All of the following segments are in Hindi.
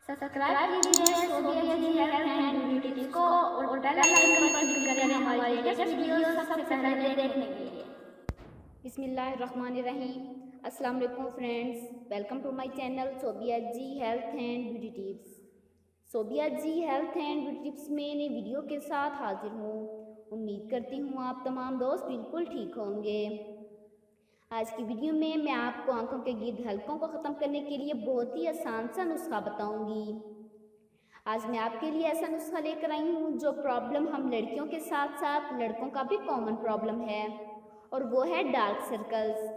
सब्सक्राइब कीजिए Sobia ji health and beauty tips को और बेल आइकन पर क्लिक करें हमारी लेटेस्ट वीडियो सबसे पहले देखने के लिए। बिस्मिल्लाहिर्रहमानिर्रहीम। अस्सलाम वालेकुम friends, welcome to my channel Sobia ji health and beauty tips. Sobia ji health and beauty tips में नई वीडियो के साथ हाजिर हूँ। उम्मीद करती हूँ आप तमाम दोस्त बिल्कुल ठीक होंगे। आज की वीडियो में मैं आपको आंखों के गिर्द हलकों को ख़त्म करने के लिए बहुत ही आसान सा नुस्खा बताऊंगी। आज मैं आपके लिए ऐसा नुस्खा लेकर आई हूँ जो प्रॉब्लम हम लड़कियों के साथ साथ लड़कों का भी कॉमन प्रॉब्लम है, और वो है डार्क सर्कल्स।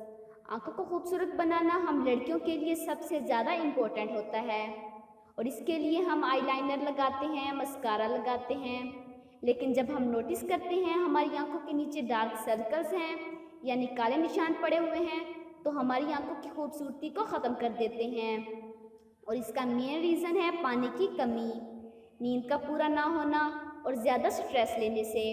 आंखों को खूबसूरत बनाना हम लड़कियों के लिए सबसे ज़्यादा इम्पोर्टेंट होता है, और इसके लिए हम आईलाइनर लगाते हैं, मस्कारा लगाते हैं, लेकिन जब हम नोटिस करते हैं हमारी आंखों के नीचे डार्क सर्कल्स हैं यानी काले निशान पड़े हुए हैं, तो हमारी आंखों की खूबसूरती को ख़त्म कर देते हैं। और इसका मेन रीज़न है पानी की कमी, नींद का पूरा ना होना और ज़्यादा स्ट्रेस लेने से।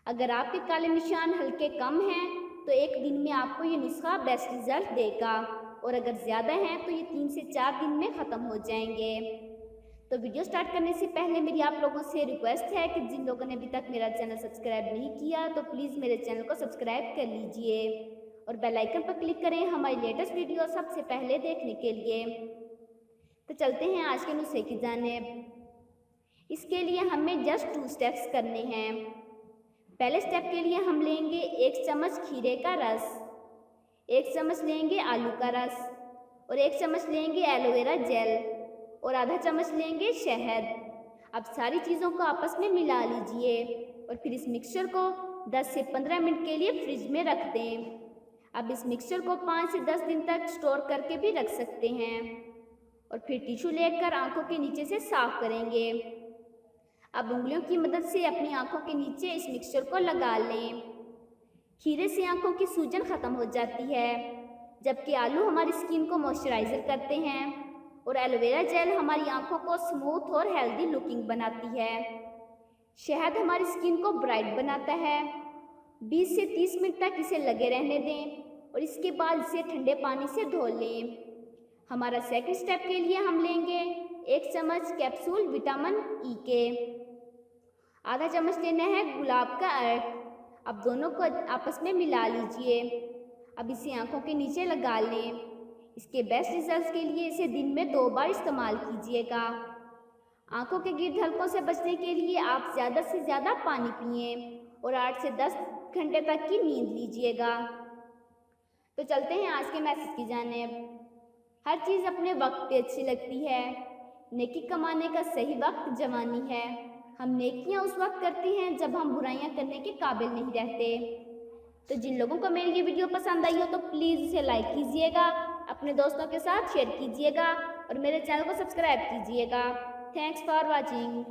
अगर आपके काले निशान हल्के कम हैं तो एक दिन में आपको ये नुस्खा बेस्ट रिजल्ट देगा, और अगर ज़्यादा हैं तो ये 3 से 4 दिन में ख़त्म हो जाएंगे। तो वीडियो स्टार्ट करने से पहले मेरी आप लोगों से रिक्वेस्ट है कि जिन लोगों ने अभी तक मेरा चैनल सब्सक्राइब नहीं किया तो प्लीज़ मेरे चैनल को सब्सक्राइब कर लीजिए और बेल आइकन पर क्लिक करें हमारी लेटेस्ट वीडियो सबसे पहले देखने के लिए। तो चलते हैं आज के नुस्खे की जानिब। इसके लिए हमें जस्ट 2 स्टेप्स करने हैं। पहले स्टेप के लिए हम लेंगे 1 चम्मच खीरे का रस, 1 चम्मच लेंगे आलू का रस, और 1 चम्मच लेंगे एलोवेरा जेल, और आधा चम्मच लेंगे शहद। अब सारी चीज़ों को आपस में मिला लीजिए और फिर इस मिक्सचर को 10 से 15 मिनट के लिए फ्रिज में रख दें। अब इस मिक्सचर को 5 से 10 दिन तक स्टोर करके भी रख सकते हैं, और फिर टिश्यू लेकर आंखों के नीचे से साफ करेंगे। अब उंगलियों की मदद से अपनी आंखों के नीचे इस मिक्सचर को लगा लें। खीरे से आंखों की सूजन ख़त्म हो जाती है, जबकि आलू हमारी स्किन को मॉइस्चराइज़र करते हैं, और एलोवेरा जेल हमारी आंखों को स्मूथ और हेल्दी लुकिंग बनाती है। शहद हमारी स्किन को ब्राइट बनाता है। 20 से 30 मिनट तक इसे लगे रहने दें और इसके बाद इसे ठंडे पानी से धो लें। हमारा सेकंड स्टेप के लिए हम लेंगे 1 चम्मच कैप्सूल विटामिन ई के, आधा चम्मच लेना है गुलाब का अर्क। अब दोनों को आपस में मिला लीजिए। अब इसे आंखों के नीचे लगा लें। इसके बेस्ट रिजल्ट्स के लिए इसे दिन में 2 बार इस्तेमाल कीजिएगा। आंखों के गिर्द हलकों से बचने के लिए आप ज़्यादा से ज़्यादा पानी पिएं और 8 से 10 घंटे तक की नींद लीजिएगा। तो चलते हैं आज के मैसेज की जानिब। हर चीज़ अपने वक्त पे अच्छी लगती है। नेकी कमाने का सही वक्त जवानी है। हम नेकियां उस वक्त करते हैं जब हम बुराइयां करने के काबिल नहीं रहते। तो जिन लोगों को मेरी ये वीडियो पसंद आई हो तो प्लीज़ इसे लाइक कीजिएगा, अपने दोस्तों के साथ शेयर कीजिएगा और मेरे चैनल को सब्सक्राइब कीजिएगा। Thanks for watching.